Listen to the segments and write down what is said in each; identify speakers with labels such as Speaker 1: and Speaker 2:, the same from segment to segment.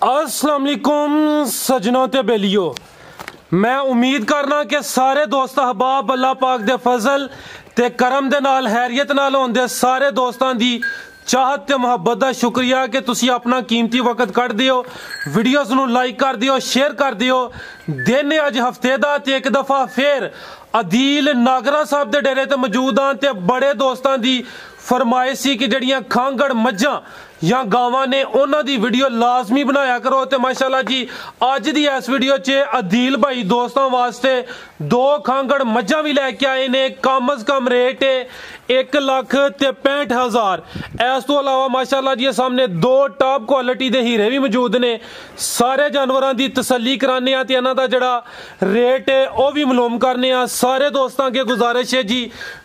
Speaker 1: अस्सलाम वालेकुम सजनों ते बेलियो। मैं उम्मीद करना कि सारे दोस्त अहबाब अल्लाह पाक दे फजल ते करम दे नाल हैरियत नाल होंदे सारे दोस्तां दी चाहत ते मुहब्बत दा शुक्रिया कि तुसी अपना कीमती वक्त कढ़ दियो, वीडियोस नू लाइक कर दियो, शेयर कर दियो। दिन अज हफ्ते दा ते एक दफा फिर अदील नागरा साहब दे डेरे ते मौजूद हां ते बड़े दोस्तां दी फरमाइश सी कि जड़ियां खांगड़ मज्जां या गावां ने उन्हां दी वीडियो लाजमी बनाया करो। ते माशाल्लाह जी अज दी इस वीडियो च अदील भाई दोस्तों वास्ते दो खांगड़ मज्जां भी लैके आए ने। कम अज कम रेट है 1,65,000। इस तो अलावा माशाल्लाह जी सामने दो टॉप क्वालिटी दे हीरे भी मौजूद ने। सारे जानवरां दी तसल्ली कराने आ ते इन्हां दा जेड़ा रेट है वह भी मालूम करने आ। सारे दोस्तों के गुजारिश है जी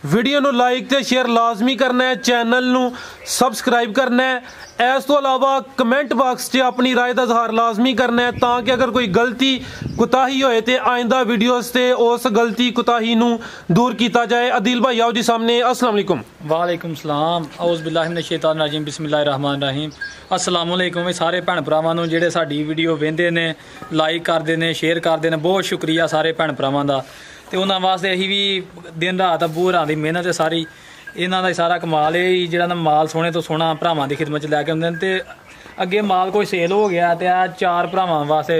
Speaker 1: वीडियो नू लाइक ते शेयर लाजमी करना है, चैनल नू सबसक्राइब करना है। इस तो अलावा कमेंट बॉक्स च अपनी राय का इजहार लाजमी करना है ताकि अगर कोई गलती कुताही होए तो आइंदा वीडियोस से उस गलती कुताही नू दूर किया जाए। अदील भाई आओ जी सामने। अस्सलाम वालेकुम।
Speaker 2: वालेकुम सलाम। औज़ बिल्लाहि मिनश शैतानिर रजीम बिस्मिल्लाहिर रहमानिर रहीम। अस्सलाम वालेकुम सारे भैन भरावां नू जिहड़े साडी वीडियो वेंदे ने, लाइक करदे ने, शेयर करदे ने, बहुत शुक्रिया सारे भैन भरावां दा। ते उन्हां वास्ते असीं भी दिन रात अबू हरां दी मेहनत है सारी, इन्हां दा सारा कमाल है जिहड़ा ना माल सोहणे तो सोहना भरावां दी खिदमत च लैके आउंदे ने। ते अगे माल कोई सेल हो गया ते आ चार भरावां वास्ते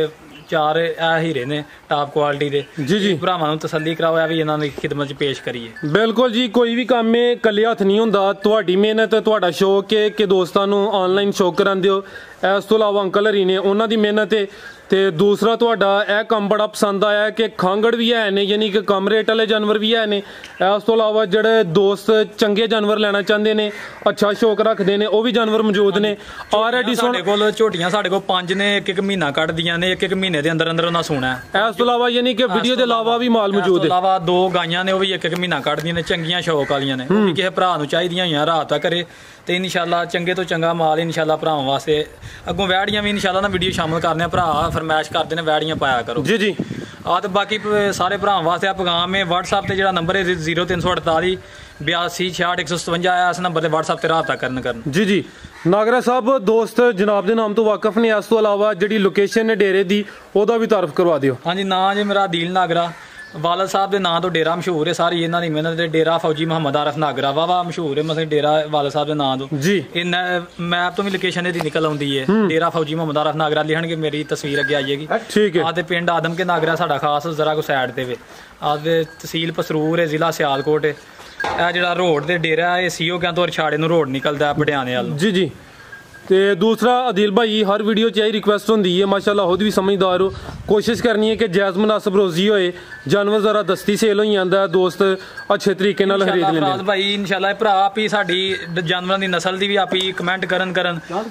Speaker 2: चार हीरे ने टॉप क्वालिटी दे जी जी भरावां नूं तसल्ली कराओ भी इन्हां दी खिदमत च पेश करिए।
Speaker 1: बिल्कुल जी कोई भी काम में कल्ले हत्थ नहीं हुंदा, तुहाडी मेहनत तुहाडा शौक है कि दोस्तां नूं ऑनलाइन शौक करांदे हो। इस तो अलावा अंकल हरी ने उन्हां दी मेहनत है। ते दूसरा तुहाडा यह काम बड़ा पसंद आया कि खांगड़ भी है ने यानी कि कम रेट वाले जानवर भी है ने। इस तो अलावा जेडे दोस्त चंगे जानवर लेना चाहते ने, अच्छा शौक रखते हैं, वह भी जानवर मौजूद ने। ऑलरेडी
Speaker 2: साडे कोल झोटियां साडे कोल 5 ने, एक महीना कढ़दियां ने, एक महीने के अंदर अंदर उन्हां सोना है।
Speaker 1: इस तो अलावा यानी कि वीडियो के अलावा भी माल मौजूद है।
Speaker 2: अलावा दो गाइयां ने, वह भी एक महीना कढ़दियां ने, चंगियां शौक वालियां ने, वो भी किसी भरा नूं चाहीदियां होईयां रात करे तो इंशाल्लाह चंगे तो चंगा माल इंशाल्लाह भरावां वास्ते अगों वैड़ियां भी इंशाल्लाह ना वीडियो शामिल करने। भरा फरमाइश करते हैं वैड़ियां पाया करो जी जी। तो बाकी सारे भरावां वास्ते पैगाम है व्हाट्सएप पर जो नंबर है 0348 82 66 157 है, इस नंबर पर व्हाट्सएप पर रब्ता करन
Speaker 1: जी जी। नागरा साहब दोस्त जनाब के नाम तो वाकफ ने, इस तो अलावा जी लोकेशन है डेरे की वह भी तारफ करवा दियो।
Speaker 2: हाँ जी, ना जी मेरा अदील नागरा, वालद साहब के नाम तो डेरा मशहूर है, सारी इन्हों की मेहनत। डेरा फौजी मोहम्मद आरफ नागरा वाह मशहूर है, मतलब डेरा वालद साहब के नाम तो जी मैप तो भी लोकेशन इहदी निकल आउंदी है। डेरा फौजी मोहम्मद आरफ नागरा लिखणगे, मेरी तस्वीर अगे आई जाएगी ठीक है। आते पिंड आदम के नागरा साडा खास जरा को साइड ते वे आते तहसील पसरूर है, जिला सियालकोट है। यह जो रोड से डेरा है सीओ क्या तो अरछाड़े नूं रोड निकलता है पटियाले वाल जी जी। तो दूसरा अदील भाई हर वीडियो च यही रिक्वेस्ट होंदी है माशाल्लाह खुद भी समझदार हो, कोशिश करनी है कि जायज़ मुनासिब रोजी होए, जानवर जरा दस्ती सेल हो जाता है, दोस्त अच्छे तरीके नाल खरीद लेंदे भाई इंशाल्लाह। भरा आप ही साडी जानवरां दी नस्ल दी भी आप ही कमेंट करन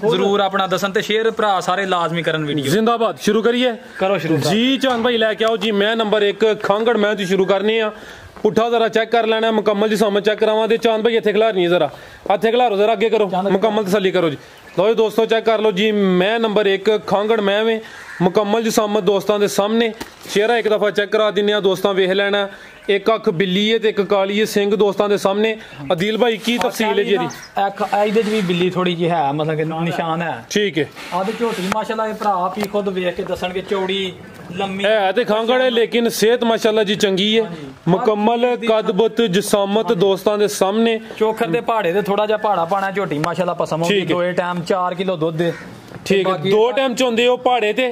Speaker 2: जरूर अपना दसन ते शेयर भरा सारे लाजमी करन वीडियो।
Speaker 1: जिंदाबाद। शुरू करिए
Speaker 2: करो शुरू
Speaker 1: जी। चांद भाई लैके आओ जी। मैं नंबर 1 खांगड़ मैं तो शुरू करने आ। पुट्ठा जरा चेक कर लेना, मुकम्मल जिसम चेक करावा। चांद भाई इत्थे खिलारनी है, जरा हथे खिलारो, जरा अगे करो, मुकम्मल तसल्ली करो जी। लो जी दोस्तों चेक कर लो जी। मैं नंबर 1 खांगड़ मैं में मुकम्मल जिसामत दोस्तों के सामने। चेहरा एक दफ़ा चेक करा दिने दोस्तों, वेख लेना। एक अख बिल्ली है तो एक काली है, सिंह दोस्तों के सामने। अदील भाई की तफसील है जी?
Speaker 2: ਇਹਦੇ ਵੀ ਬਿੱਲੀ ਥੋੜੀ ਜਿਹੀ ਹੈ, ਮਤਲਬ ਕਿ ਨਿਸ਼ਾਨ ਹੈ
Speaker 1: ठीक है।
Speaker 2: ਆਦੇ ਝੋਟੀ ਮਾਸ਼ਾਅੱਲਾ ਇਹ ਭਰਾ ਆਪ ਹੀ ਖੁਦ ਵੇਖ ਕੇ ਦੱਸਣਗੇ ਚੌੜੀ लम्मी
Speaker 1: है तो खांगड़ है लेकिन सेहत माशाल्लाह जी चंगी है, मुकम्मल कदबत जिसामत दोस्तों के सामने।
Speaker 2: चोखर के पहाड़े ते थोड़ा जा पहाड़ा पाना झोटी माशाल्लाह पसंद होगी। दो टाइम 4 किलो दुध
Speaker 1: ठीक है, 2 टाइम चोंदे हो पहाड़े ते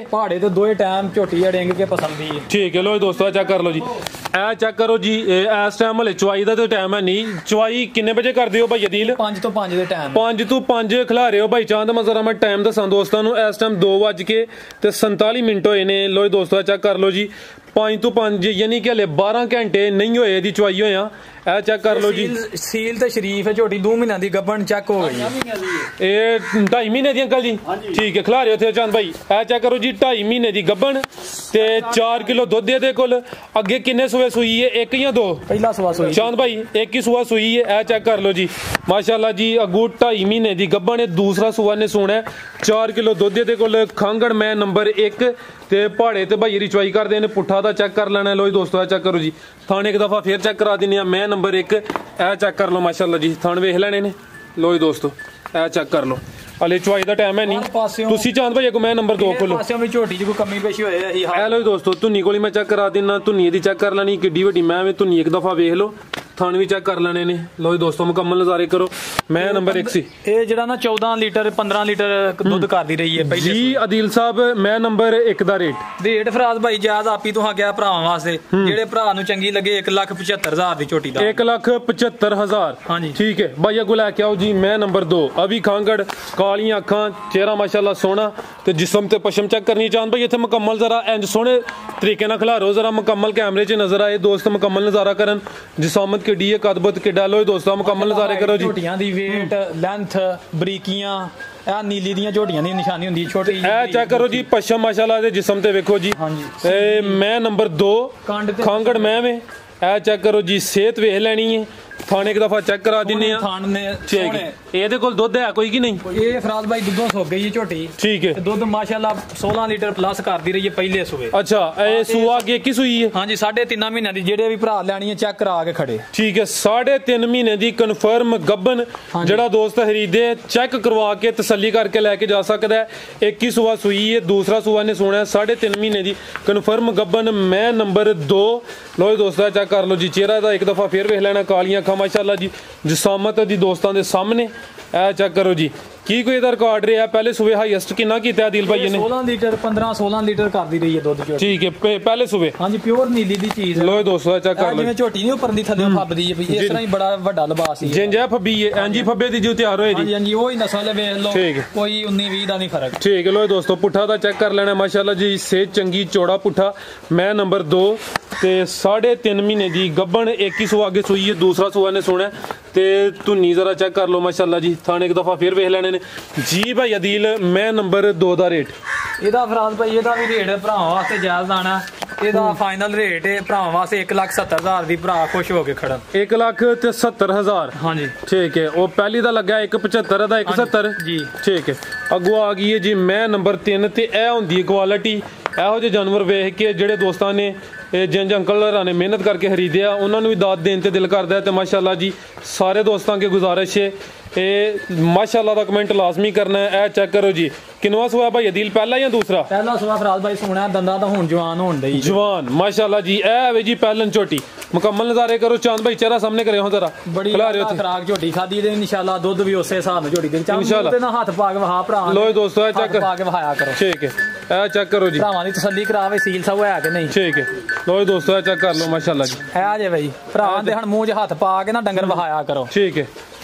Speaker 2: 2 टाइम झोटी अड़ेंगे के पसंद ही
Speaker 1: ठीक है। लो दोस्तों चेक कर लो जी, ए चेक करो जी। इस टाइम हले चवाई का तो टाइम है नहीं। चवाई किन्ने बजे कर दियो भाई अदील?
Speaker 2: 5 तो 5 दे टाइम
Speaker 1: 5 तो 5 खिला रहे हो भाई। चांद मैं जरा मैं टाइम दसा दोस्तों नूं, इस टाइम 2:47 होए ने। लो दोस्तों चेक कर लो जी, 5 तो 5 यानी कि हले 12 घंटे नहीं होए दी चवाई होया। ए चेक कर लो जी,
Speaker 2: सील ते शरीफ है झोटी 2 महीने दी गब्बन चेक हो गई।
Speaker 1: ये 2.5 महीने दी अंकल जी ठीक है खिला रहे हो थे चांद भाई। ए चेक करो जी 2.5 महीने दी गब्बन ते 4 किलो दुध दे कोल। अगे किन्ने सुबह सुई है, 1 या 2?
Speaker 2: पहला सुबह सुई
Speaker 1: चांद भाई 1 ही सुबह सुई है। ए चेक कर लो जी माशाल्लाह जी, अगू 2.5 महीने दी गब्बन है, दूसरा सुबह ने सोना है, 4 किलो दुध दे कोल। खांगड़ मैं नंबर 1 ते पहाड़े ते भाई रिचवाई करते हैं। पुट्ठा दा चेक कर लेना। लो जी दोस्तों चेक करो जी, थाने एक दफ़ा फिर चेक करा देने। मैं नंबर 1 ए चेक कर लो माशाल्लाह जी, थान वेख लेने ने। लो जी दोस्तों ए चेक कर लो, ਹਲੇ ਚੁਆਈ ਦਾ ਟਾਈਮ ਹੈ ਨਹੀਂ। ਤੁਸੀਂ ਚਾਂਦ ਭਾਈ ਅੱਗੋਂ ਮੈਂ ਨੰਬਰ 2 ਖੋਲੋ।
Speaker 2: ਪਾਸਿਓਂ ਵੀ ਝੋਟੀ 'ਚ ਕੋਈ ਕਮੀ ਪੇਸ਼ੀ ਹੋਏ ਅਸੀਂ
Speaker 1: ਇਹ ਲੋ ਦੋਸਤੋ, ਧੁੰਨੀ ਕੋਲੀ ਮੈਂ ਚੈੱਕ ਕਰਾ ਦਿੰਨਾ। ਧੁੰਨੀ ਇਹਦੀ ਚੈੱਕ ਕਰ ਲੈਣੀ ਕਿੱਡੀ ਵੱਡੀ ਮੈਂ ਵੀ। ਧੁੰਨੀ ਇੱਕ ਦਫਾ ਵੇਖ ਲਓ, ਥਣ ਵੀ ਚੈੱਕ ਕਰ ਲੈਣੇ ਨੇ। ਲੋ ਦੋਸਤੋ ਮੁਕੰਮਲ ਨਜ਼ਾਰੇ ਕਰੋ। ਮੈਂ ਨੰਬਰ 1 ਸੀ।
Speaker 2: ਇਹ ਜਿਹੜਾ ਨਾ 14 ਲੀਟਰ 15 ਲੀਟਰ ਦੁੱਧ ਕਰਦੀ ਰਹੀ ਹੈ ਪਹਿਲੇ
Speaker 1: ਜੀ। ਆਦਿਲ ਸਾਹਿਬ ਮੈਂ ਨੰਬਰ 1 ਦਾ ਰੇਟ
Speaker 2: ਫਰਾਜ਼ ਭਾਈ ਜਾਇਜ਼ ਆਪੀ ਤੋਂ ਗਿਆ ਭਰਾਵਾਂ ਵਾਸਤੇ, ਜਿਹੜੇ ਭਰਾ ਨੂੰ ਚੰਗੀ ਲੱਗੇ 1,75,000 ਦੀ ਝੋਟੀ ਦਾ।
Speaker 1: 1,75,000
Speaker 2: ਹਾਂਜੀ
Speaker 1: ਠੀਕ ਹੈ ਭਾਈ। ਅੱਗੋਂ ਲੈ ਕੇ ਆਓ ਜੀ ਮੈਂ ਨੰਬਰ 2 ਅਭੀ ਖਾਂਗੜ। ਕਾਲੀਆਂ ਅੱਖਾਂ, ਚਿਹਰਾ ਮਾਸ਼ਾਅੱਲਾ ਸੋਹਣਾ ਤੇ ਜਿਸਮ ਤੇ ਪਸ਼ਮ ਚੈੱਕ ਕਰਨੀ ਚਾਹੁੰਦਾ ਭਾਈ। ਇੱਥੇ ਮੁਕੰਮਲ ਜ਼ਰਾ ਇੰਜ ਸੋਹਣੇ ਤਰੀਕੇ ਨਾਲ ਖਿਲਾਰੋ, ਜ਼ਰਾ ਮੁਕੰਮਲ ਕੈਮਰੇ 'ਚ ਨਜ਼ਰ ਆਏ ਦੋਸਤ, ਮੁਕੰਮਲ ਨਜ਼ਾਰਾ ਕਰਨ। ਜਿਸਾਮਤ ਕਿੱਡੀ ਹੈ, ਕਦਬਤ ਕਿੱਡਾ। ਲੋ ਦੋਸਤਾਂ ਮੁਕੰਮਲ ਨਜ਼ਾਰੇ ਕਰੋ ਜੀ।
Speaker 2: ਝੋਟੀਆਂ ਦੀ ਵੇਟ ਲੈਂਥ ਬਰੀਕੀਆਂ, ਇਹ ਨੀਲੀ ਦੀਆਂ ਝੋਟੀਆਂ ਦੀ ਨਿਸ਼ਾਨੀ ਹੁੰਦੀ ਹੈ ਛੋਟੀ।
Speaker 1: ਇਹ ਚੈੱਕ ਕਰੋ ਜੀ ਪਸ਼ਮ ਮਾਸ਼ਾਅੱਲਾ ਦੇ ਜਿਸਮ ਤੇ ਵੇਖੋ ਜੀ।
Speaker 2: ਹਾਂਜੀ
Speaker 1: ਮੈਂ ਨੰਬਰ 2 ਖਾਂਗੜ ਮੈਂ ਵੇ। ਇਹ ਚੈੱਕ ਕਰੋ ਜੀ, ਸਿਹਤ ਵੇਖ ਲੈਣੀ ਹੈ। ਥਾਣੇ ਇੱਕ ਦਫਾ ਚੈੱਕ ਕਰਾ ਦਿੰਨੇ ਆ।
Speaker 2: ਥਾਣ ਨੇ
Speaker 1: ਇਹਦੇ ਕੋਲ ਦੁੱਧ ਹੈ ਕੋਈ ਕਿ ਨਹੀਂ?
Speaker 2: ਇਹ ਫਰਾਜ਼ ਭਾਈ ਦੁੱਧੋਂ ਸੁੱਕ ਗਈ ਹੈ ਝੋਟੀ।
Speaker 1: ਠੀਕ ਹੈ।
Speaker 2: ਦੁੱਧ ਮਾਸ਼ਾਅੱਲਾ 16 ਲੀਟਰ ਪਲੱਸ ਕਰਦੀ ਰਹੀ ਹੈ ਪਹਿਲੇ ਸੂਏ।
Speaker 1: ਅੱਛਾ ਇਹ ਸੂਆ ਅੱਗੇ ਕੀ ਸੂਈ ਹੈ?
Speaker 2: ਹਾਂਜੀ 3.5 ਮਹੀਨਿਆਂ ਦੀ। ਜਿਹੜੇ ਵੀ ਭਰਾ ਲੈਣੀ ਹੈ ਚੈੱਕ ਕਰਾ ਕੇ ਖੜੇ।
Speaker 1: ਠੀਕ ਹੈ 3.5 ਮਹੀਨੇ ਦੀ ਕਨਫਰਮ ਗੱਬਨ। ਜਿਹੜਾ ਦੋਸਤ ਖਰੀਦੇ ਚੈੱਕ ਕਰਵਾ ਕੇ ਤਸੱਲੀ ਕਰਕੇ ਲੈ ਕੇ ਜਾ ਸਕਦਾ ਹੈ। ਇੱਕ ਹੀ ਸੂਆ ਸੂਈ ਹੈ, ਦੂਸਰਾ ਸੂਆ ਨੇ ਸੋਣਾ 3.5 ਮਹੀਨੇ ਦੀ ਕਨਫਰਮ ਗੱਬਨ। ਮੈਂ ਨੰਬਰ 2। ਲੋ ਦੋਸਤਾਂ ਚੈੱਕ ਕਰ ਲਓ ਜੀ, ਚਿਹਰਾ ਦਾ ਇੱਕ ਦਫਾ ਫੇਰ ਵੇਖ ਲੈਣਾ। ਕਾਲੀਆਂ ਅੱਖਾਂ ਮਾਸ਼ਾਅੱਲਾ ਜੀ, ਜਿਸਾਮਤ ਦੀ ਦੋਸਤਾਂ ਦੇ ਸਾਹਮਣੇ। ਇਹ ਚੈੱਕ ਕਰੋ ਜੀ, ਕੀ ਕੋਈ ਇਹਦਾ ਰਿਕਾਰਡ ਰਿਹਾ? ਪਹਿਲੇ ਸੂਬੇ ਹਾਈਐਸਟ ਕਿੰਨਾ ਕੀਤਾ ਆਦਿਲ ਭਾਈ ਨੇ?
Speaker 2: 16 ਲੀਟਰ 15-16 ਲੀਟਰ ਕਰਦੀ ਰਹੀ ਹੈ ਦੁੱਧ ਝੋਟੀ।
Speaker 1: ਠੀਕ ਹੈ ਪਹਿਲੇ ਸੂਬੇ।
Speaker 2: ਹਾਂਜੀ ਪਿਓਰ ਨੀਲੀ ਦੀ ਚੀਜ਼।
Speaker 1: ਲੋ ਦੋਸਤੋ ਚੈੱਕ ਕਰ ਲਓ,
Speaker 2: ਜਿਵੇਂ ਝੋਟੀ ਨਹੀਂ ਉੱਪਰ ਦੀ ਥੱਲੇ ਫੱਬਦੀ ਹੈ ਇਸ ਤਰ੍ਹਾਂ ਹੀ ਬੜਾ ਵੱਡਾ ਲਿਬਾਸ ਹੈ।
Speaker 1: ਜਿੰਜਾ ਫੱਬੀ ਹੈ ਐਂਜੀ ਫੱਬੇ ਦੀ ਜੋ ਤਿਆਰ ਹੋਏ ਦੀ।
Speaker 2: ਹਾਂਜੀ ਉਹੀ ਨਸਲ ਵੇਖ ਲਓ, ਕੋਈ 19-20 ਦਾ ਨਹੀਂ ਫਰਕ।
Speaker 1: ਠੀਕ ਹੈ। ਲੋ ਦੋਸਤੋ ਪੁੱਠਾ ਦਾ ਚੈੱਕ ਕਰ ਲੈਣਾ ਮਾਸ਼ਾਅੱਲਾ ਜੀ, ਸਿਹਤ ਚੰਗੀ, ਚੌੜਾ ਪੁੱਠਾ। ਮੈਂ ਨੰਬਰ 2 ਤੇ 3.5 ਮਹੀਨੇ ਦੀ ਗੱਬਣ। ਇੱਕ ਹੀ ਸੂਆ ਅੱਗੇ ਸੂਈ ਹੈ, ਦੂਸਰਾ ਸੂਆ ਨੇ ਸੋਣਾ ਤੇ ਧੁੰਨੀ ਜ਼ਰਾ ਚੈੱਕ ਕਰ ਲਓ ਮਾਸ਼ਾਅੱਲਾ ਜੀ। ਥਾਣੇ ਇੱਕ ਦਫਾ ਫੇਰ ਵੇਖ ਲੈਣੇ ਨੇ ਜੀ ਭਾਈ ਆਦਿਲ। ਮੈਂ ਨੰਬਰ 2 ਦਾ ਰੇਟ।
Speaker 2: ਇਹਦਾ ਫਰਾਜ਼ ਭਾਈ ਇਹਦਾ ਵੀ ਰੇਟ ਭਰਾਵਾਂ ਵਾਸਤੇ ਜਾਇਜ਼ ਆਣਾ। ਇਹਦਾ ਫਾਈਨਲ ਰੇਟ ਹੈ ਭਰਾਵਾਂ ਵਾਸਤੇ 1,70,000 ਦੀ। ਭਰਾ ਖੁਸ਼ ਹੋ ਕੇ ਖੜਨ।
Speaker 1: 1,70,000 ਹਾਂਜੀ ਠੀਕ ਹੈ। ਉਹ ਪਹਿਲੀ ਦਾ ਲੱਗਾ 1,75 ਦਾ 1,70 ਜੀ। ਠੀਕ ਹੈ। ਅੱਗੋਂ ਆ ਗਈ ਹੈ ਜੀ ਮੈਂ ਨੰਬਰ 3 ਤੇ ਇਹ ਹੁੰਦੀ ਹੈ ਕੁਆਲਿਟੀ। ਇਹੋ ਜਿਹੇ ਜਾਨਵਰ ਵੇਖ ਕੇ ਜਿਹੜੇ ਦੋਸਤਾਂ ਨੇ ਜਿੰਜ ਅੰਕਲ ਹਰਾਂ ਨੇ ਮਿਹਨਤ ਕਰਕੇ ਖਰੀਦਿਆ ਉਹਨਾਂ ਨੂੰ ਵੀ ਦਾਤ ਦੇਣ ਤੇ ਦਿਲ ਕਰਦਾ। ਤੇ ਮਾਸ਼ਾਅੱਲਾ ਜੀ ਸਾਰੇ ਦੋਸਤਾਂ ਅੱਗੇ ਗੁਜ਼ਾਰਿਸ਼ ਹੈ ਇਹ ਮਾਸ਼ਾਅੱਲਾ ਦਾ ਕਮੈਂਟ ਲਾਜ਼ਮੀ ਕਰਨਾ ਹੈ। ਇਹ ਚੈੱਕ ਕਰੋ ਜੀ, ਕਿੰਨਵਾ ਸੂਆ ਭਾਈ ਆਦਿਲ? ਪਹਿਲਾ ਜਾਂ ਦੂਸਰਾ?
Speaker 2: ਪਹਿਲਾ ਸੂਆ ਫਰਾਜ਼ ਭਾਈ ਸੋਹਣਾ ਦੰਦਾਂ ਤਾਂ ਹੁਣ ਜਵਾਨ ਹੋਣ ਡਈ।
Speaker 1: ਜਵਾਨ ਮਾਸ਼ਾਅੱਲਾ ਜੀ। ਇਹ ਵੇ ਜੀ ਪਹਿਲਨ ਝੋਟੀ। ਮੁਕੰਮਲ ਨਜ਼ਾਰੇ ਕਰੋ। ਚਾਂਦ ਭਾਈ ਚਿਹਰਾ ਸਾਹਮਣੇ ਕਰਿਓ ਹੁਣ ਜ਼ਰਾ।
Speaker 2: ਬੜੀ ਖਰਾਕ ਝੋਟੀ ਖਾਦੀ ਤੇ ਇਨਸ਼ਾਅੱਲਾ ਦੁੱਧ ਵੀ ਉਸੇ ਹਿਸਾਬ ਨਾਲ ਝੋਟੀ ਦੇ
Speaker 1: ਇਨਸ਼ਾਅੱਲਾ
Speaker 2: ਤੇ ਨਾ ਹੱਥ ਪਾ ਕੇ ਵਹਾ ਭਰਾ।
Speaker 1: ਲੋ ਦੋਸਤੋ ਇਹ ਚੈੱਕ
Speaker 2: ਪਾ ਕੇ ਵਹਾਇਆ ਕਰੋ।
Speaker 1: ਠੀਕ ਹੈ। ਇਹ ਚੈੱਕ ਕਰੋ ਜੀ,
Speaker 2: ਭਰਾਵਾਂ ਦੀ ਤਸੱਲੀ ਕਰਾਵੇ ਸੀਲ ਸਭ ਹੈ ਕਿ ਨਹੀਂ।
Speaker 1: ਠੀਕ ਹੈ। ਲੋ ਦੋਸਤੋ ਇਹ ਚੈੱਕ ਕਰ ਲਓ ਮਾਸ਼ਾਅੱਲਾ ਜੀ।
Speaker 2: ਆ ਜੇ ਭਾਈ ਭਰਾਵਾਂ ਦੇ ਹਣ ਮੂੰਹ 'ਚ ਹੱਥ ਪਾ ਕੇ ਨਾ ਡੰਗਰ ਵਹਾਇਆ ਕਰੋ।
Speaker 1: ਠੀਕ ਹੈ।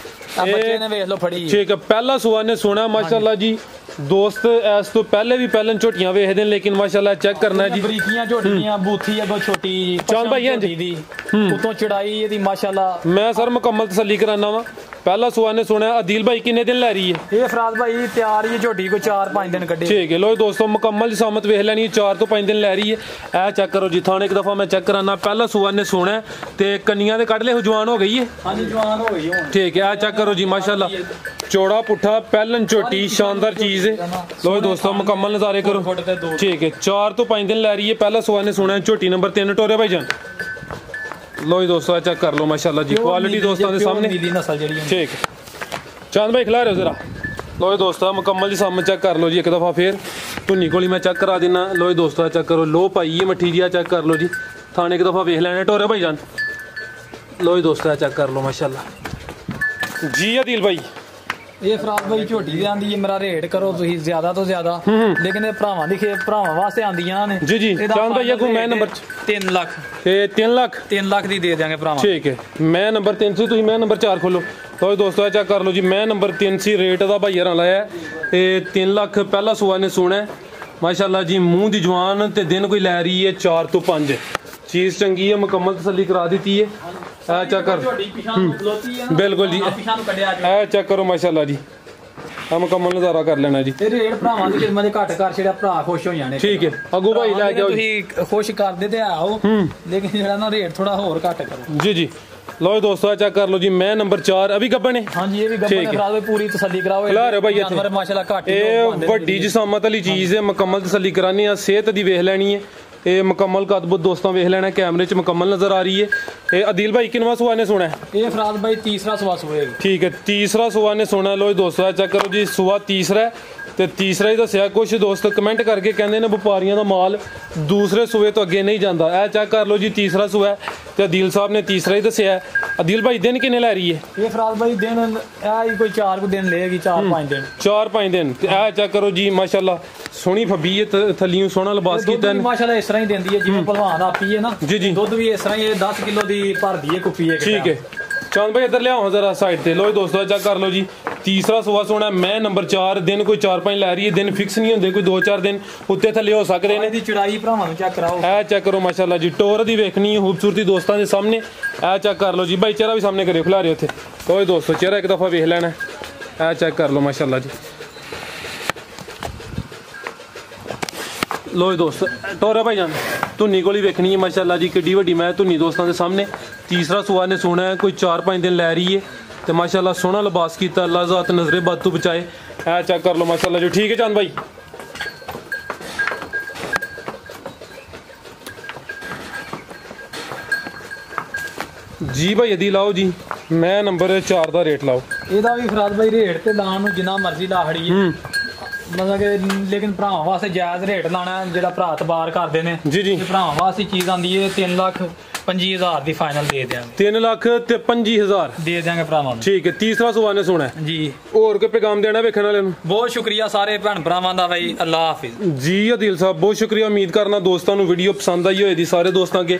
Speaker 2: ਬੱਚੇ ਨੇ ਵੇਖ ਲਓ ਫੜੀ।
Speaker 1: ਠੀਕ ਹੈ। ਪਹਿਲਾ ਸੂਆ ਨੇ ਸੋਣਾ ਮਾਸ਼ਾਅੱਲਾ ਜੀ। ਦੋਸਤ ਇਸ ਤੋਂ ਪਹਿਲੇ ਵੀ ਪਹਿਲਨ ਝੋਟੀਆਂ ਵੇਖਦੇ ਨੇ ਲੇਕਿਨ ਮਾਸ਼ਾਅੱਲਾ ਚੈੱਕ ਕਰਨਾ ਜੀ।
Speaker 2: ਬਰੀਕੀਆਂ ਝੋਟੀਆਂ, ਬੂਥੀ ਅੱਗੋਂ ਛੋਟੀ
Speaker 1: ਚਾਂਦ ਭਾਈ
Speaker 2: ਦੀ ਉਤੋਂ ਚੜਾਈ ਇਹਦੀ ਮਾਸ਼ਾਅੱਲਾ।
Speaker 1: ਮੈਂ ਸਰ ਮੁਕੰਮਲ ਤਸੱਲੀ ਕਰਾਨਾ ਵਾ। ਪਹਿਲਾ ਸੂਆ ਨੇ ਸੁਣਿਆ। ਆਦਿਲ ਭਾਈ ਕਿੰਨੇ ਦਿਨ ਲੈ ਰਹੀ ਹੈ
Speaker 2: ਇਹ? ਫਰਾਜ਼ ਭਾਈ ਤਿਆਰ ਹੀ ਝੋਟੀ ਕੋ 4-5 ਦਿਨ ਕੱਢੇ।
Speaker 1: ਠੀਕ ਹੈ। ਲੋ ਦੋਸਤੋ ਮੁਕੰਮਲ ਜਿਸਾਮਤ ਵੇਖ ਲੈਣੀ 4 ਤੋਂ 5 ਦਿਨ ਲੈ ਰਹੀ ਹੈ। ਇਹ ਚੈੱਕ ਕਰੋ ਜੀ, ਥਾਣੇ ਇੱਕ ਦਫਾ ਮੈਂ ਚੈੱਕ ਕਰਾਨਾ। ਪਹਿਲਾ ਸੂਆ ਨੇ ਸੋਣਾ ਤੇ ਕੰਨੀਆਂ ਦੇ ਕੱਢ ਲੈ ਜਵਾਨ ਹੋ ਗਈ ਹੈ।
Speaker 2: ਹਾਂਜੀ ਜਵਾਨ ਹੋ ਗਈ ਹੁਣ।
Speaker 1: ਠੀਕ ਹੈ। ਇਹ ਚੈੱਕ ਕਰੋ ਜੀ ਮਾਸ਼ਾਅੱਲਾ, ਚੌੜਾ ਪੁੱਠਾ ਪਹਿਲਨ ਝੋਟੀ, ਸ਼ਾਨਦਾਰ ਚੀਜ਼ ਹੈ। ਲੋ ਦੋਸਤੋ ਮੁਕੰਮਲ ਨਜ਼ਾਰੇ ਕਰੋ। ਠੀਕ ਹੈ। 4 ਤੋਂ 5 ਦਿਨ ਲੈ ਰਹੀ ਹੈ। ਪਹਿਲਾ ਸੂਆ ਨੇ ਸੋਣਾ ਝੋਟੀ ਨੰਬਰ 3 ਟੋਰੇ ਭਾਈ ਜਾਨ। ਲੋ ਦੋਸਤੋ ਚੈੱਕ ਕਰ ਲਓ ਮਾਸ਼ਾਅੱਲਾ ਜੀ, ਕੁਆਲਿਟੀ ਦੋਸਤਾਂ ਦੇ ਸਾਹਮਣੇ। ਠੀਕ ਹੈ। ਚਾਂਦ ਭਾਈ ਖਿਲਾ ਰਹੇ ਹੋ ਜ਼ਰਾ। ਲੋ ਦੋਸਤੋ ਮੁਕੰਮਲ ਜੀ ਸਾਹਮਣੇ ਚੈੱਕ ਕਰ ਲਓ ਜੀ ਇੱਕ ਦਫਾ ਫੇਰ। ਧੁੰਨੀ ਕੋਲੀ ਮੈਂ ਚੈੱਕ ਕਰਾ ਦੇਣਾ। ਲੋ ਦੋਸਤੋ ਚੈੱਕ ਕਰੋ, ਲੋ ਪਾਈ ਹੈ ਮੱਠੀ ਜੀ। ਚੈੱਕ ਕਰ ਲਓ ਜੀ, ਥਾਣੇ ਇੱਕ ਦਫਾ ਵੇਖ ਲੈਣਾ ਟੋਰੇ ਭਾਈ ਜਾਨ। ਲੋ ਦੋਸਤੋ ਚੈੱਕ ਕਰ ਲਓ ਮਾਸ਼ਾਅੱਲਾ ਜੀ। ਆਦਿਲ ਭਾਈ
Speaker 2: ਇਹ ਫਰਾਜ਼ ਭਾਈ ਝੋਟੀ ਦੇ ਆਂਦੀ ਹੈ ਮੇਰਾ ਰੇਟ ਕਰੋ ਤੁਸੀਂ ਜ਼ਿਆਦਾ ਤੋਂ ਜ਼ਿਆਦਾ, ਲੇਕਿਨ ਇਹ ਭਰਾਵਾਂ ਦੀ ਭਰਾਵਾਂ ਵਾਸਤੇ ਆਂਦੀਆਂ ਨੇ
Speaker 1: ਜੀ ਜੀ। ਚਾਂਦ ਭਾਈ ਕੋ ਮੈਂ ਨੰਬਰ
Speaker 2: 3 ਲੱਖ
Speaker 1: ਤੇ 3 ਲੱਖ
Speaker 2: ਦੀ ਦੇ ਦਿਆਂਗੇ ਭਰਾਵਾਂ।
Speaker 1: ਠੀਕ ਹੈ। ਮੈਂ ਨੰਬਰ 3 ਸੀ, ਤੁਸੀਂ ਮੈਂ ਨੰਬਰ 4 ਖੋਲੋ। ਲੋ ਦੋਸਤੋ ਚੈੱਕ ਕਰ ਲਓ ਜੀ, ਮੈਂ ਨੰਬਰ 3 ਸੀ। ਰੇਟ ਦਾ ਭਾਈ ਹਰਾਂ ਲਾਇਆ ਤੇ 3 ਲੱਖ ਪਹਿਲਾ ਸੂਆ ਨੇ ਸੋਣਾ ਮਾਸ਼ਾਅੱਲਾ ਜੀ। ਮੂੰਹ ਦੀ ਜਵਾਨ ਤੇ ਦਿਨ ਕੋਈ ਲੈ ਰਹੀ ਹੈ 4 ਤੋਂ 5। ਚੀਜ਼ ਚੰਗੀ ਹੈ, ਮੁਕੰਮਲ ਤਸੱਲੀ ਕਰਾ ਦਿੱਤੀ ਹੈ। ਇਹ ਚੈੱਕ ਕਰ ਬਿਲਕੁਲ ਜੀ। ਇਹ ਚੈੱਕ ਕਰੋ ਮਾਸ਼ਾਅੱਲਾ ਜੀ, ਆ ਮੁਕੰਮਲ ਨਜ਼ਾਰਾ ਕਰ ਲੈਣਾ ਜੀ।
Speaker 2: ਇਹ ਰੇਟ ਭਰਾਵਾਂ ਦੀ ਕਿਸਮਤ ਦੇ ਘੱਟ ਕਰ ਛੜਿਆ, ਭਰਾ ਖੁਸ਼ ਹੋ ਜਾਣੇ।
Speaker 1: ਠੀਕ ਹੈ। ਅਗੂ ਭਾਈ ਲੈ ਕੇ ਆਓ
Speaker 2: ਤੁਸੀਂ ਖੁਸ਼ ਕਰਦੇ ਤੇ ਆਓ, ਲੇਕਿਨ ਜਿਹੜਾ ਨਾ ਰੇਟ ਥੋੜਾ ਹੋਰ ਘੱਟ ਕਰੋ ਜੀ
Speaker 1: ਜੀ। ਲੋ ਦੋਸਤੋ ਚੈੱਕ ਕਰ ਲਓ ਜੀ, ਮੈਂ ਨੰਬਰ 4 ਅਭੀ ਗੱਬਣ ਹੈ।
Speaker 2: ਹਾਂਜੀ ਇਹ ਵੀ ਗੱਬਣ ਹੈ ਫਰਾਜ਼ ਪੂਰੀ ਤਸੱਲੀ ਕਰਾਓ।
Speaker 1: ਖਿਲਾ ਰਹੇ ਭਾਈ
Speaker 2: ਜਾਨਵਰ ਮਾਸ਼ਾਅੱਲਾ ਘੱਟ
Speaker 1: ਇਹ ਵੱਡੀ ਜਿਸਾਮਤ ਵਾਲੀ ਚੀਜ਼ ਹੈ, ਮੁਕੰਮਲ ਤਸੱਲੀ ਕਰਾਨੀ ਆ। ਸਿਹਤ ਦੀ ਵੇਖ ਲੈਣੀ ਹੈ ਇਹ ਮੁਕੰਮਲ ਕਦਬੁੱਤ ਦੋਸਤਾਂ ਵੇਖ ਲੈਣਾ कैमरे च मुकम्मल नजर आ रही है। ਇਹ ਅਦੀਲ ਭਾਈ ਕਿੰਨਵਾਂ ਸੂਆ ਨੇ ਸੋਣਾ ਹੈ?
Speaker 2: ਇਹ ਫਰਾਦ ਬਾਈ ਤੀਸਰਾ ਸੂਆ ਸੂਏ।
Speaker 1: ਠੀਕ ਹੈ, ਤੀਸਰਾ ਸੂਆ ਨੇ ਸੋਣਾ। ਲੋ ਦੋਸਤੋ ਚੈੱਕ ਕਰੋ ਜੀ, ਸੂਆ ਤੀਸਰਾ ਤੇ ਤੀਸਰਾ ਹੀ ਦੱਸਿਆ। ਕੁਝ ਦੋਸਤ ਕਮੈਂਟ ਕਰਕੇ ਕਹਿੰਦੇ ਨੇ ਵਪਾਰੀਆਂ ਦਾ ਮਾਲ ਦੂਸਰੇ ਸੂਏ ਤੋਂ ਅੱਗੇ ਨਹੀਂ ਜਾਂਦਾ। ਇਹ ਚੈੱਕ ਕਰ ਲਓ ਜੀ, ਤੀਸਰਾ ਸੂਆ ਤੇ ਅਦੀਲ ਸਾਹਿਬ ਨੇ ਤੀਸਰਾ ਹੀ ਦੱਸਿਆ। ਅਦੀਲ ਭਾਈ ਦਿਨ ਕਿੰਨੇ ਲੈ ਰਹੀ ਹੈ?
Speaker 2: ਇਹ ਫਰਾਦ ਬਾਈ ਦਿਨ ਇਹ ਕੋਈ 4 ਕੁ ਦਿਨ ਲਏਗੀ, 4-5 ਦਿਨ।
Speaker 1: 4-5 ਦਿਨ। ਤੇ ਇਹ ਚੈੱਕ ਕਰੋ ਜੀ, ਮਾਸ਼ਾਅੱਲਾ ਸੋਹਣੀ ਫੱਬੀ ਹੈ, ਥੱਲੀਓਂ ਸੋਹਣਾ ਲਿਬਾਸ ਕੀਤਾ ਹੈ
Speaker 2: ਮਾਸ਼ਾਅੱਲਾ। ਇਸ ਤਰ੍ਹਾਂ ਹੀ ਦਿੰਦੀ ਹੈ ਜਿਵੇਂ ਭਲਵਾਨ ਦਾ ਆਪੀ ਹੈ ਨਾ
Speaker 1: ਜੀ ਜੀ।
Speaker 2: ਦੁੱਧ ਵੀ ਇਸ ਤਰ੍ਹਾਂ ਹੀ 10 ਕਿਲੋ ਦੀ ਭਰਦੀ ਹੈ ਕੁੱਪੀ ਹੈ।
Speaker 1: ਠੀਕ ਹੈ ਚਾਂਦ ਭਾਈ ਇੱਧਰ ਲਿਆਓ ਜ਼ਰਾ ਸਾਈਡ ਤੇ। ਲੋ ਦੋਸਤੋ ਚੈੱਕ ਕਰ ਲਓ ਜੀ, ਤੀਸਰਾ ਸੂਆ ਸੋਣਾ। ਮੈਂ ਨੰਬਰ 4 ਦਿਨ ਕੋਈ 4-5 ਲੈ ਰਹੀ ਹੈ। ਦਿਨ ਫਿਕਸ ਨਹੀਂ ਹੁੰਦੇ, ਕੋਈ 2-4 ਦਿਨ ਉੱਤੇ ਥੱਲੇ ਹੋ ਸਕਦੇ ਨੇ।
Speaker 2: ਇਹਦੀ ਚੜਾਈ ਭਰਾਵਾਂ ਨੂੰ ਚੈੱਕ ਕਰਾਓ।
Speaker 1: ਇਹ ਚੈੱਕ ਕਰੋ ਮਾਸ਼ਾਅੱਲਾ ਜੀ, ਟੋਰ ਦੀ ਵੇਖਣੀ ਖੂਬਸੂਰਤੀ ਦੋਸਤਾਂ ਦੇ ਸਾਹਮਣੇ। ਇਹ ਚੈੱਕ ਕਰ ਲਓ ਜੀ, ਭਾਈ ਚਿਹਰਾ ਵੀ ਸਾਹਮਣੇ ਕਰਿਓ, ਖਿਲਾ ਰਹੇ ਉੱਥੇ। ਲੋ ਦੋਸਤੋ ਚਿਹਰਾ ਇੱਕ ਦਫਾ ਵੇਖ ਲੈਣਾ। ਇਹ ਚੈੱਕ ਕਰ ਲਓ ਮਾਸ਼ਾਅੱਲਾ ਜੀ। ਲੋ ਦੋਸਤ ਟੋਰਾ ਭਾਈ ਜਾਨ ਧੁੰਨੀ ਕੋਲ ਹੀ ਵੇਖਣੀ ਹੈ ਮਾਸ਼ਾਅੱਲਾ ਜੀ, ਕਿੱਡੀ ਵੱਡੀ ਮੈਂ ਧੁੰਨੀ ਦੋਸਤਾਂ ਦੇ ਸਾਹਮਣੇ। ਤੀਸਰਾ ਸੂਆ ਨੇ ਸੋਣਾ ਹੈ, ਕੋਈ 4-5 ਦਿਨ ਲੈ ਰਹੀ ਹੈ ਤੇ ਮਾਸ਼ਾਅੱਲਾ ਸੋਹਣਾ ਲਿਬਾਸ ਕੀਤਾ। ਅੱਲਾਹ ਜ਼ਾਤ ਨਜ਼ਰੇ ਬਦ ਤੋਂ ਬਚਾਏ। ਇਹ ਚੈੱਕ ਕਰ ਲਓ ਮਾਸ਼ਾਅੱਲਾ ਜੀ। ਠੀਕ ਹੈ ਚਾਂਦ ਭਾਈ। ਜੀ ਭਾਈ ਅਦੀ ਲਾਓ ਜੀ, ਮੈਂ ਨੰਬਰ 4 ਦਾ ਰੇਟ ਲਾਓ।
Speaker 2: ਇਹਦਾ ਵੀ ਫਰਾਦ ਬਾਈ ਰੇਟ ਤੇ ਲਾਣ ਨੂੰ ਜਿੰਨਾ ਮਰਜ਼ੀ ਲਾ ਖੜੀਏ, ਮਤਲਬ ਕਿ ਲੇਕਿਨ ਭਰਾਵਾਂ ਵਾਸਤੇ ਜਾਇਜ਼ ਰੇਟ ਲਾਣਾ। ਜਿਹੜਾ ਭਰਾ ਤਬਾਰ ਕਰਦੇ ਨੇ
Speaker 1: ਜੀ ਜੀ,
Speaker 2: ਭਰਾਵਾਂ ਵਾਸਤੇ ਚੀਜ਼ ਆਂਦੀ ਹੈ 3,25,000 ਦੀ ਫਾਈਨਲ ਦੇ ਦਿਆਂਗੇ।
Speaker 1: 3,25,000
Speaker 2: ਦੇ ਦਿਆਂਗੇ ਭਰਾਵਾਂ ਨੂੰ।
Speaker 1: ਠੀਕ ਹੈ, ਤੀਸਰਾ ਸੂਆ ਨੇ ਸੋਣਾ
Speaker 2: ਜੀ।
Speaker 1: ਹੋਰ ਕੋਈ ਪੈਗਾਮ ਦੇਣਾ ਵੇਖਣ ਵਾਲੇ ਨੂੰ?
Speaker 2: ਬਹੁਤ ਸ਼ੁਕਰੀਆ ਸਾਰੇ ਭੈਣ ਭਰਾਵਾਂ ਦਾ ਬਾਈ। ਅੱਲਾਹ ਹਾਫਿਜ਼
Speaker 1: ਜੀ। ਅਦੀਲ ਸਾਹਿਬ ਬਹੁਤ ਸ਼ੁਕਰੀਆ। ਉਮੀਦ ਕਰਨਾ ਦੋਸਤਾਂ ਨੂੰ ਵੀਡੀਓ ਪਸੰਦ ਆਈ ਹੋਏਗੀ। ਸਾਰੇ ਦੋਸਤਾਂ ਅੱਗੇ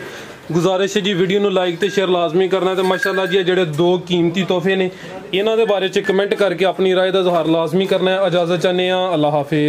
Speaker 1: ਗੁਜ਼ਾਰਿਸ਼ ਹੈ ਜੀ, ਵੀਡੀਓ ਨੂੰ ਲਾਈਕ ਤੇ ਸ਼ੇਅਰ ਲਾਜ਼ਮੀ ਕਰਨਾ ਤੇ ਮਾਸ਼ਾਅੱਲਾ ਜੀ ਜਿਹੜੇ 2 ਕੀਮਤੀ ਤੋਹਫੇ ਨੇ ਇਹਨਾਂ ਦੇ ਬਾਰੇ ਚ ਕਮੈਂਟ ਕਰਕੇ ਆਪਣੀ ਰਾਏ ਦਾ ਇਜ਼ਹਾਰ ਲਾਜ਼ਮੀ ਕਰਨਾ ਹੈ। ਇਜਾਜ਼ਤ ਚਾਹੁੰਦੇ ਹਾਂ। ਅੱਲਾਹ ਹਾਫਿਜ਼।